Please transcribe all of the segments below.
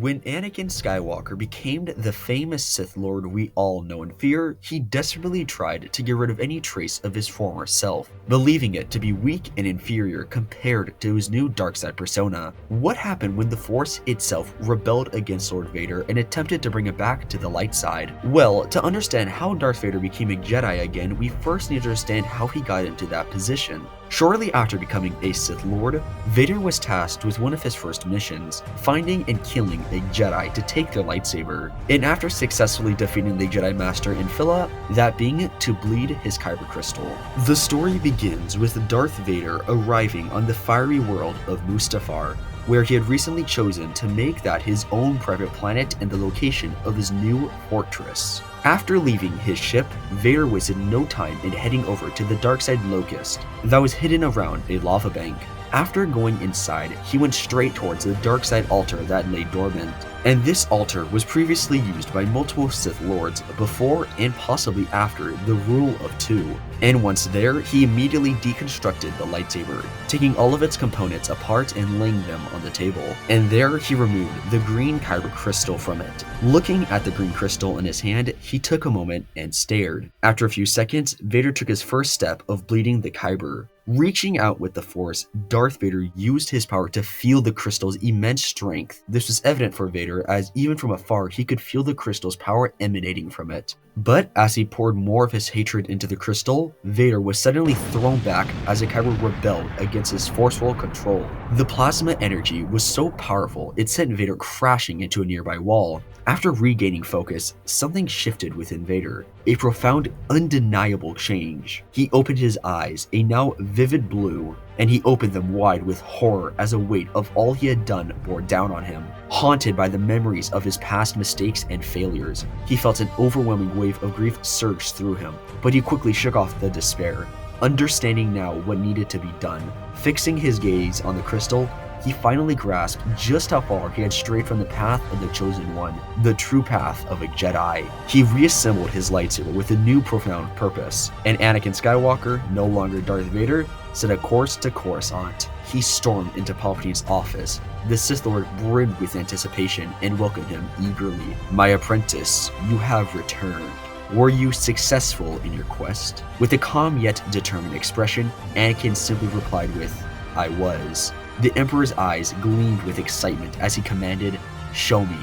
When Anakin Skywalker became the famous Sith Lord we all know and fear, he desperately tried to get rid of any trace of his former self, believing it to be weak and inferior compared to his new dark side persona. What happened when the Force itself rebelled against Lord Vader and attempted to bring it back to the light side? Well, to understand how Darth Vader became a Jedi again, we first need to understand how he got into that position. Shortly after becoming a Sith Lord, Vader was tasked with one of his first missions, finding and killing a Jedi to take their lightsaber, and after successfully defeating the Jedi Master in Phila, that being to bleed his kyber crystal. The story begins with Darth Vader arriving on the fiery world of Mustafar, where he had recently chosen to make that his own private planet and the location of his new fortress. After leaving his ship, Vader wasted no time in heading over to the darkside locust that was hidden around a lava bank. After going inside, he went straight towards the darkside altar that lay dormant, and this altar was previously used by multiple Sith Lords before and possibly after the rule of two. And once there, he immediately deconstructed the lightsaber, taking all of its components apart and laying them on the table. And there he removed the green kyber crystal from it. Looking at the green crystal in his hand, he took a moment and stared. After a few seconds, Vader took his first step of bleeding the kyber. Reaching out with the Force, Darth Vader used his power to feel the crystal's immense strength. This was evident for Vader, as even from afar he could feel the crystal's power emanating from it. But as he poured more of his hatred into the crystal, Vader was suddenly thrown back as the kyber rebelled against his forceful control. The plasma energy was so powerful it sent Vader crashing into a nearby wall. After regaining focus, something shifted within Vader, a profound, undeniable change. He opened his eyes, a now vivid blue, and he opened them wide with horror as a weight of all he had done bore down on him. Haunted by the memories of his past mistakes and failures, he felt an overwhelming wave of grief surge through him, but he quickly shook off the despair, understanding now what needed to be done. Fixing his gaze on the crystal, he finally grasped just how far he had strayed from the path of the Chosen One, the true path of a Jedi. He reassembled his lightsaber with a new profound purpose, and Anakin Skywalker, no longer Darth Vader, set a course to Coruscant. He stormed into Palpatine's office. The Sith Lord brimmed with anticipation and welcomed him eagerly. "My apprentice, you have returned. Were you successful in your quest?" With a calm yet determined expression, Anakin simply replied with, "I was." The Emperor's eyes gleamed with excitement as he commanded, "Show me.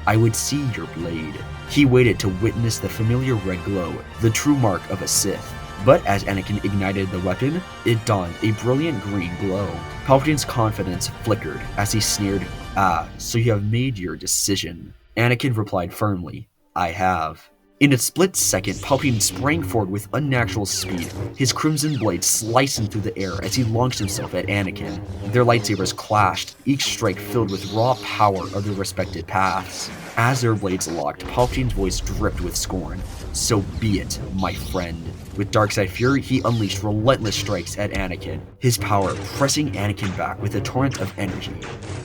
I would see your blade." He waited to witness the familiar red glow, the true mark of a Sith. But as Anakin ignited the weapon, it donned a brilliant green glow. Palpatine's confidence flickered as he sneered, "Ah, so you have made your decision." Anakin replied firmly, "I have." In a split second, Palpatine sprang forward with unnatural speed, his crimson blade slicing through the air as he launched himself at Anakin. Their lightsabers clashed, each strike filled with raw power of their respective paths. As their blades locked, Palpatine's voice dripped with scorn. "So be it, my friend." With darkside fury, he unleashed relentless strikes at Anakin, his power pressing Anakin back with a torrent of energy.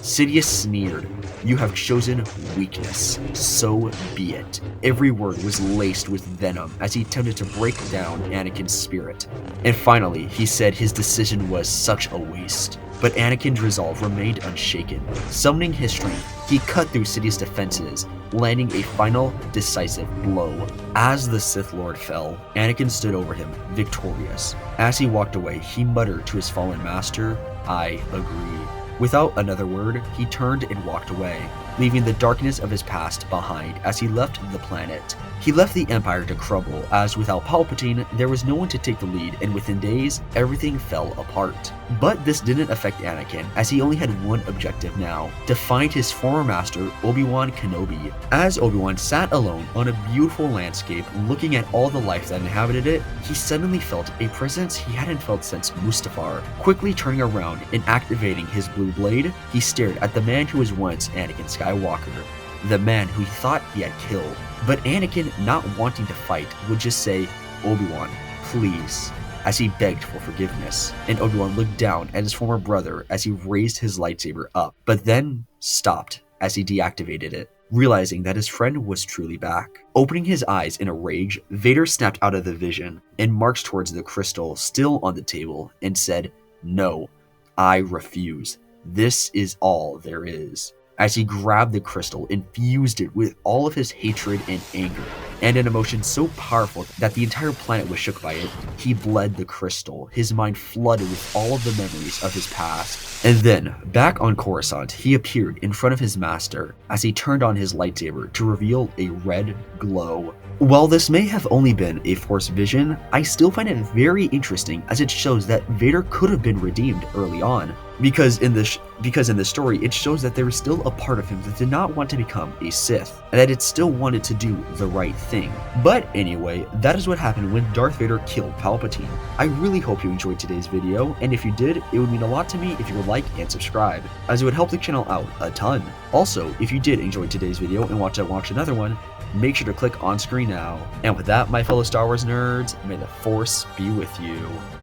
Sidious sneered, "You have chosen weakness. So be it." Every word was laced with venom as he attempted to break down Anakin's spirit. And finally, he said his decision was such a waste. But Anakin's resolve remained unshaken. Summoning his strength, he cut through Sidious' defenses, landing a final, decisive blow. As the Sith Lord fell, Anakin stood over him, victorious. As he walked away, he muttered to his fallen master, "I agree." Without another word, he turned and walked away, leaving the darkness of his past behind as he left the planet. He left the Empire to crumble, as without Palpatine, there was no one to take the lead, and within days, everything fell apart. But this didn't affect Anakin, as he only had one objective now: to find his former master, Obi-Wan Kenobi. As Obi-Wan sat alone on a beautiful landscape, looking at all the life that inhabited it, he suddenly felt a presence he hadn't felt since Mustafar. Quickly turning around and activating his blue blade, he stared at the man who was once Anakin Skywalker, the man who he thought he had killed. But Anakin, not wanting to fight, would just say, "Obi-Wan, please," as he begged for forgiveness. And Obi-Wan looked down at his former brother as he raised his lightsaber up, but then stopped as he deactivated it, realizing that his friend was truly back. Opening his eyes in a rage, Vader snapped out of the vision and marched towards the crystal still on the table and said, "No, I refuse. This is all there is." as he grabbed the crystal and fused it with all of his hatred and anger, and an emotion so powerful that the entire planet was shook by it. He bled the crystal, his mind flooded with all of the memories of his past. And then, back on Coruscant, he appeared in front of his master as he turned on his lightsaber to reveal a red glow. While this may have only been a Force vision, I still find it very interesting as it shows that Vader could have been redeemed early on. Because in the story, it shows that there was still a part of him that did not want to become a Sith, and that it still wanted to do the right thing. But anyway, that is what happened when Darth Vader killed Palpatine. I really hope you enjoyed today's video, and if you did, it would mean a lot to me if you would like and subscribe, as it would help the channel out a ton. Also, if you did enjoy today's video and want to watch another one, make sure to click on screen now. And with that, my fellow Star Wars nerds, may the Force be with you.